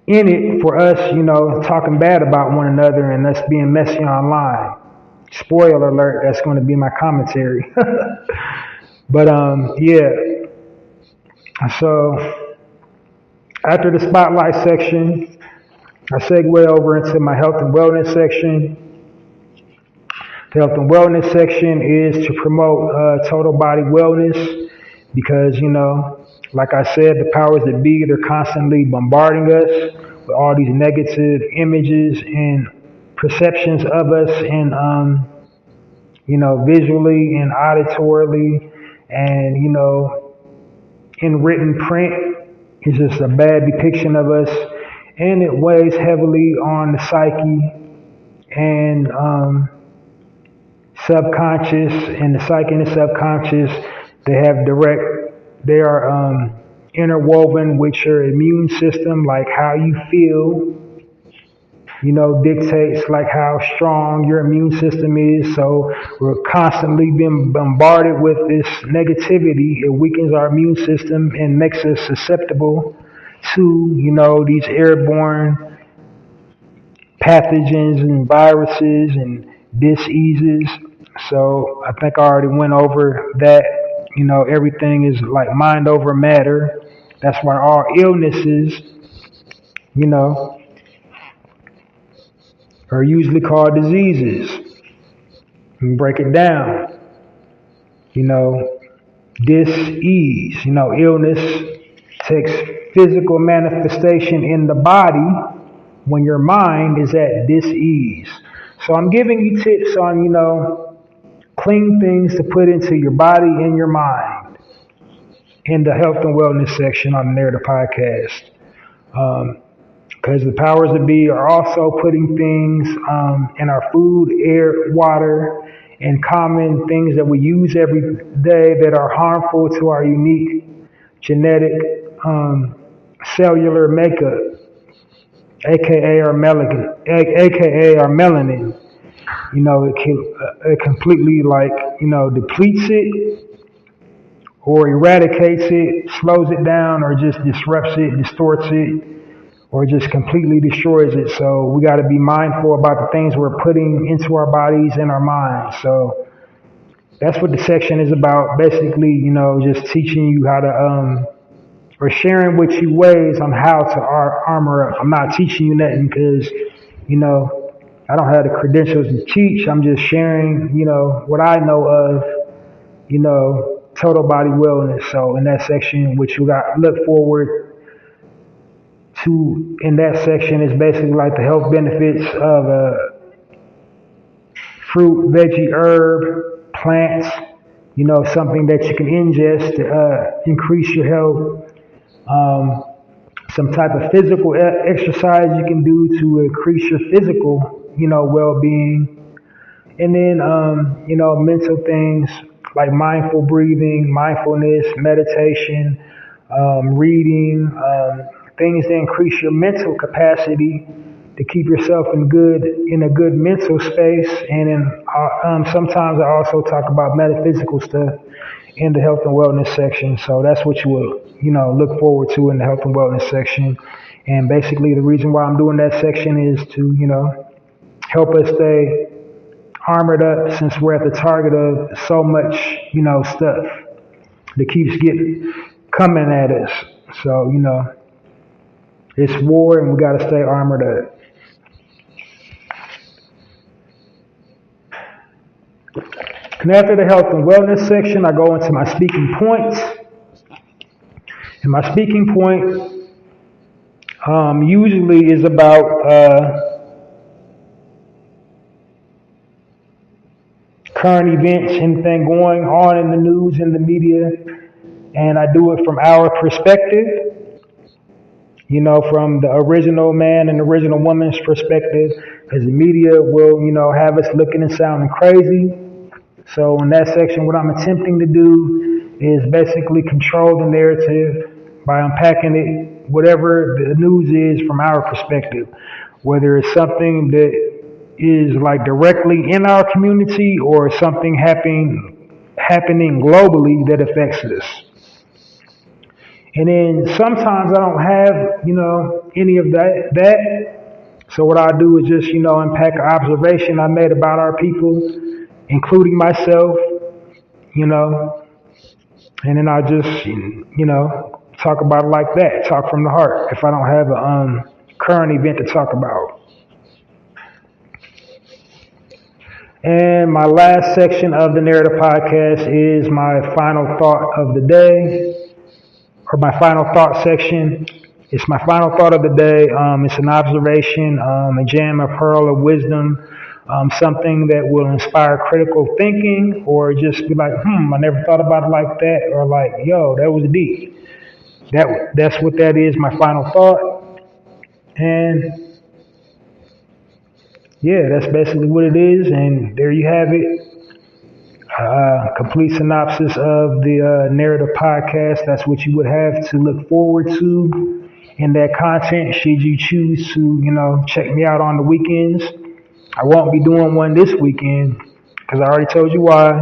in it for us, talking bad about one another and us being messy online. Spoiler alert, that's going to be my commentary. But yeah. So after the spotlight section, I segue over into my health and wellness section. The health and wellness section is to promote total body wellness because, like I said, the powers that be, they're constantly bombarding us with all these negative images and perceptions of us and, visually and auditorily and, in written print. It's just a bad depiction of us, and it weighs heavily on the psyche and subconscious, and the psyche and the subconscious, they are interwoven with your immune system, like how you feel, dictates like how strong your immune system is. So we're constantly being bombarded with this negativity. It weakens our immune system and makes us susceptible to, these airborne pathogens and viruses and diseases. So I think I already went over that. Everything is like mind over matter. That's why all illnesses, are usually called diseases. And break it down. Dis-ease. Illness takes physical manifestation in the body when your mind is at dis-ease. So I'm giving you tips on, clean things to put into your body and your mind in the health and wellness section on the Narrative Podcast. Because the powers that be are also putting things in our food, air, water, and common things that we use every day that are harmful to our unique genetic cellular makeup, aka our melanin. It completely depletes it or eradicates it, slows it down, or just disrupts it, distorts it, or just completely destroys it. So we got to be mindful about the things we're putting into our bodies and our minds. So that's what the section is about. Basically, just teaching you how to, or sharing with you ways on how to armor up. I'm not teaching you nothing because, I don't have the credentials to teach. I'm just sharing, what I know of, total body wellness. So in that section, which you got look forward to in that section is basically like the health benefits of fruit, veggie, herb, plants, something that you can ingest to increase your health. Some type of physical exercise you can do to increase your physical, well-being. And then, mental things like mindful breathing, mindfulness, meditation, reading, things that increase your mental capacity to keep yourself in a good mental space. And then sometimes I also talk about metaphysical stuff in the health and wellness section. So that's what you will, look forward to in the health and wellness section. And basically the reason why I'm doing that section is to, help us stay armored up since we're at the target of so much, stuff that keeps coming at us. So, it's war and we got to stay armored up. And after the health and wellness section, I go into my speaking points. And my speaking point usually is about current events, anything going on in the news, in the media, and I do it from our perspective, from the original man and original woman's perspective, because the media will, have us looking and sounding crazy. So in that section, what I'm attempting to do is basically control the narrative by unpacking it, whatever the news is from our perspective, whether it's something that is like directly in our community or something happening globally that affects us. And then sometimes I don't have, any of that. So what I do is just, unpack an observation I made about our people, including myself, and then I just, talk about it like that, talk from the heart if I don't have a current event to talk about. And my last section of the Narrative Podcast is my final thought of the day, or my final thought section. It's my final thought of the day. It's an observation, a gem, a pearl of wisdom, something that will inspire critical thinking, or just be like, I never thought about it like that, or like, yo, that was deep. That's what that is, my final thought. And yeah, that's basically what it is, and there you have it. Complete synopsis of the Narrative Podcast. That's what you would have to look forward to in that content should you choose to, check me out on the weekends. I won't be doing one this weekend because I already told you why.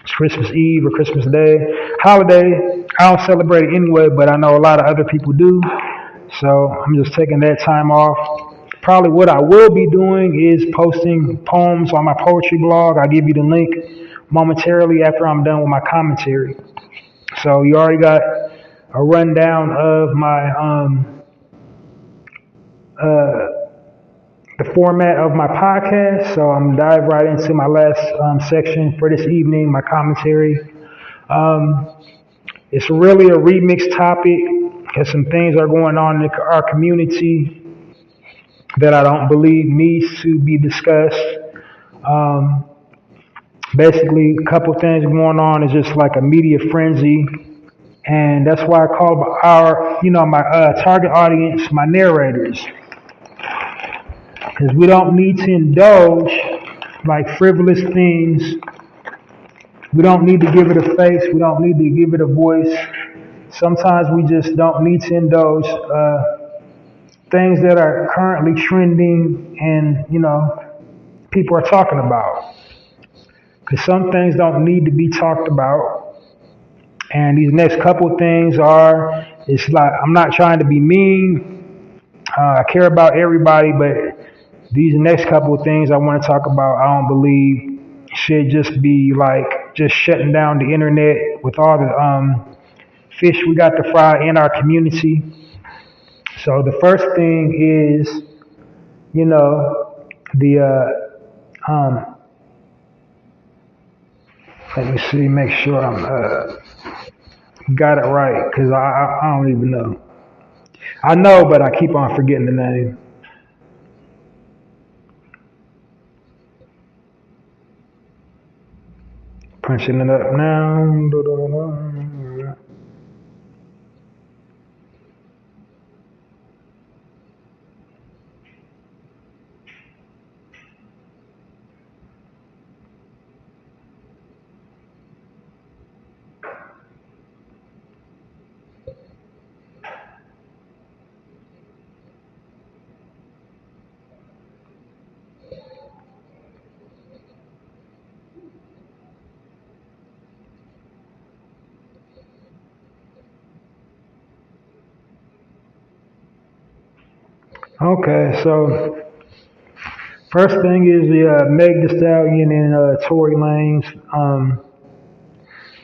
It's Christmas Eve or Christmas Day. Holiday. I don't celebrate it anyway, but I know a lot of other people do. So I'm just taking that time off. Probably what I will be doing is posting poems on my poetry blog. I'll give you the link momentarily after I'm done with my commentary. So you already got a rundown of my the format of my podcast. So I'm gonna dive right into my last section for this evening, my commentary. It's really a remix topic because some things are going on in our community that I don't believe needs to be discussed. Um, Basically, a couple things going on is just like a media frenzy, and that's why I call my target audience, my narrators, because we don't need to indulge like frivolous things. We don't need to give it a face. We don't need to give it a voice. Sometimes we just don't need to indulge things that are currently trending and people are talking about. Because some things don't need to be talked about. And these next couple things it's like, I'm not trying to be mean. I care about everybody, but these next couple of things I want to talk about, I don't believe should just be like just shutting down the internet with all the fish we got to fry in our community. So the first thing is, the let me see, make sure I'm got it right, because I don't even know. I know, but I keep on forgetting the name. Punching it up now. Okay, so first thing is the Meg Thee Stallion and Tory Lanez,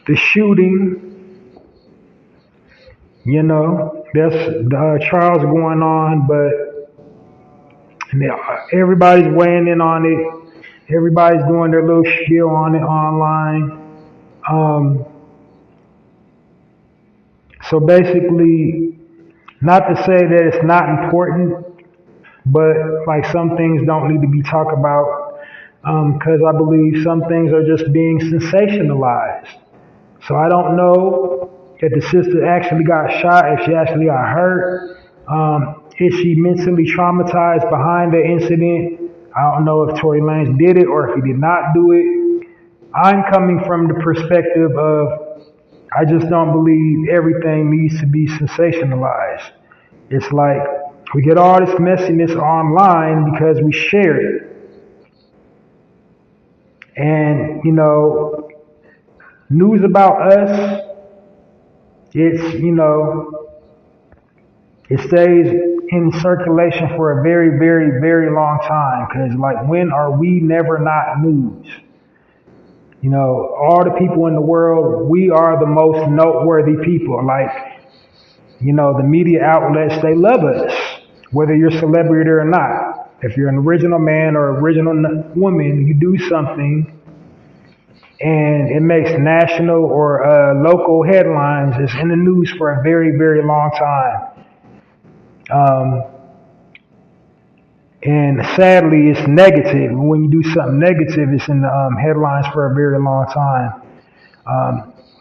the shooting. That's the trials going on, but everybody's weighing in on it. Everybody's doing their little spiel on it online. Um, so basically, not to say that it's not important, but like some things don't need to be talked about because I believe some things are just being sensationalized. So I don't know if the sister actually got shot, if she actually got hurt. Is she mentally traumatized behind the incident? I don't know if Tory Lanez did it or if he did not do it. I'm coming from the perspective of I just don't believe everything needs to be sensationalized. It's like we get all this messiness online because we share it. And, news about us, it stays in circulation for a very, very, very long time. Because, like, when are we never not news? All the people in the world, we are the most noteworthy people. Like, the media outlets, they love us, whether you're a celebrity or not. If you're an original man or original woman, you do something and it makes national or local headlines. It's in the news for a very, very long time. And sadly, it's negative. When you do something negative, it's in the headlines for a very long time.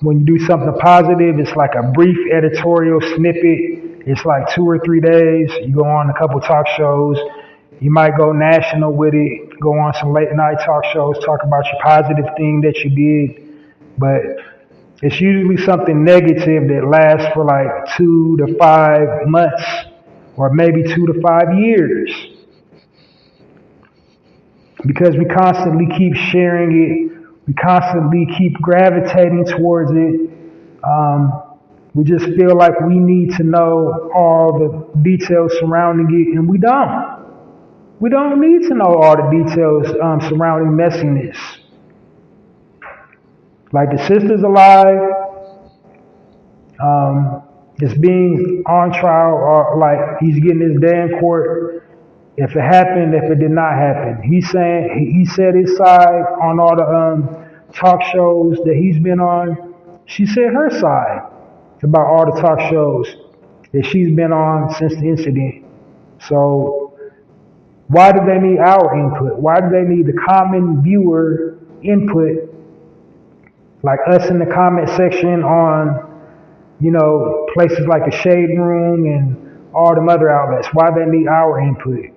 When you do something positive, it's like a brief editorial snippet. It's like 2 or 3 days. You go on a couple talk shows. You might go national with it, go on some late night talk shows, talk about your positive thing that you did. But it's usually something negative that lasts for like 2 to 5 months or maybe 2 to 5 years. Because we constantly keep sharing it, we constantly keep gravitating towards it. We just feel like we need to know all the details surrounding it, and we don't. We don't need to know all the details surrounding messiness. Like the sister's alive, it's being on trial, or like he's getting his day in court. If it happened, if it did not happen, he's saying he said his side on all the talk shows that he's been on. She said her side about all the talk shows that she's been on since the incident. So Why do they need our input? Why do they need the common viewer input, like us in the comment section on, places like the Shade Room and all them other outlets? Why they need our input?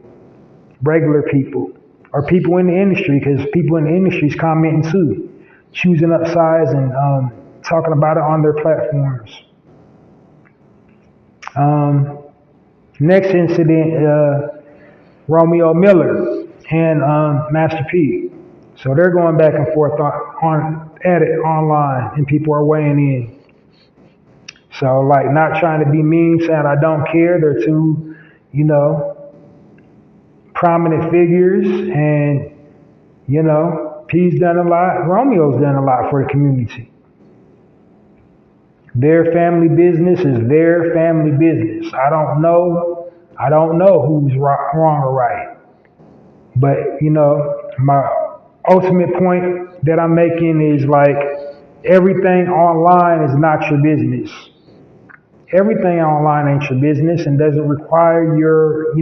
Regular people or people in the industry, because people in the industry is commenting too, choosing up sides and talking about it on their platforms. Next incident, Romeo Miller and Master P. So they're going back and forth at it online, and people are weighing in. So, like, not trying to be mean, saying I don't care. They're two, prominent figures, and, P's done a lot, Romeo's done a lot for the community. Their family business is their family business. I don't know who's wrong or right. But, my ultimate point that I'm making is like, everything online is not your business. Everything online ain't your business and doesn't require your,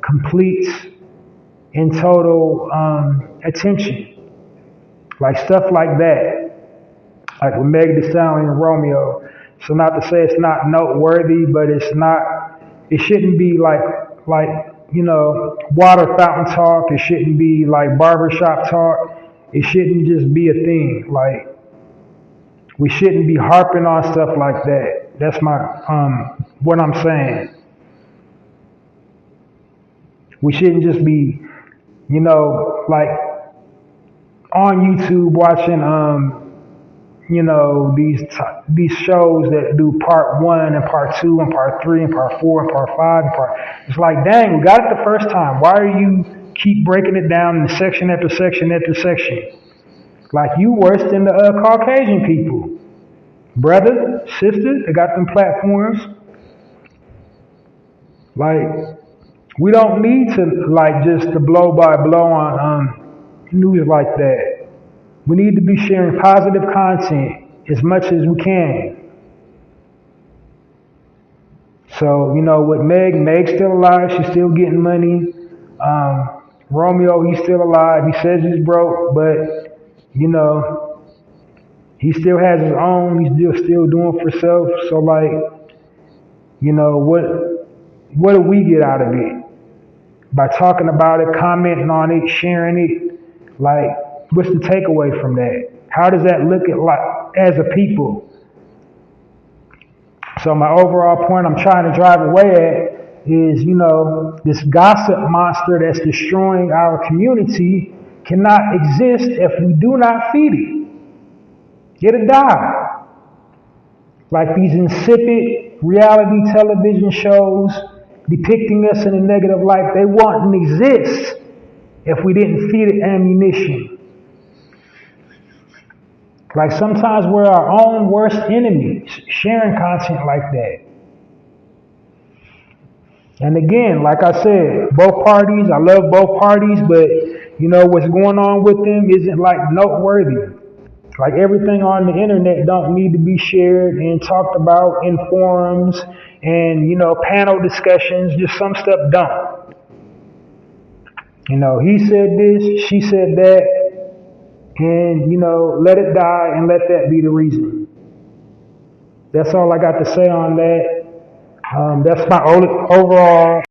complete and total attention. Like stuff like that. Like with Meg Thee Stallion and Romeo. So not to say it's not noteworthy, but it shouldn't be like, water fountain talk. It shouldn't be like barbershop talk. It shouldn't just be a thing. Like, we shouldn't be harping on stuff like that. That's my, what I'm saying. We shouldn't just be, like on YouTube watching, these shows that do part 1 and part 2 and part 3 and part 4 and part 5 and it's like, dang, we got it the first time. Why are you keep breaking it down in section after section after section? Like, you worse than the Caucasian people. Brother, sister, they got them platforms. Like, we don't need to, like, just to blow by blow on news like that. We need to be sharing positive content as much as we can. So, with Meg's still alive. She's still getting money. Romeo, he's still alive. He says he's broke, but, he still has his own. He's still doing for self. So, like, what do we get out of it? By talking about it, commenting on it, sharing it, like, what's the takeaway from that? How does that look at as a people? So my overall point I'm trying to drive away at is, this gossip monster that's destroying our community cannot exist if we do not feed it. It'll die. Like these insipid reality television shows depicting us in a negative light, they wouldn't exist if we didn't feed it ammunition. Like, sometimes we're our own worst enemies sharing content like that. And again, like I said, both parties, I love both parties, but what's going on with them isn't like noteworthy. Like, everything on the internet don't need to be shared and talked about in forums and, panel discussions. Just some stuff don't. He said this, she said that, and, let it die and let that be the reason. That's all I got to say on that. That's my overall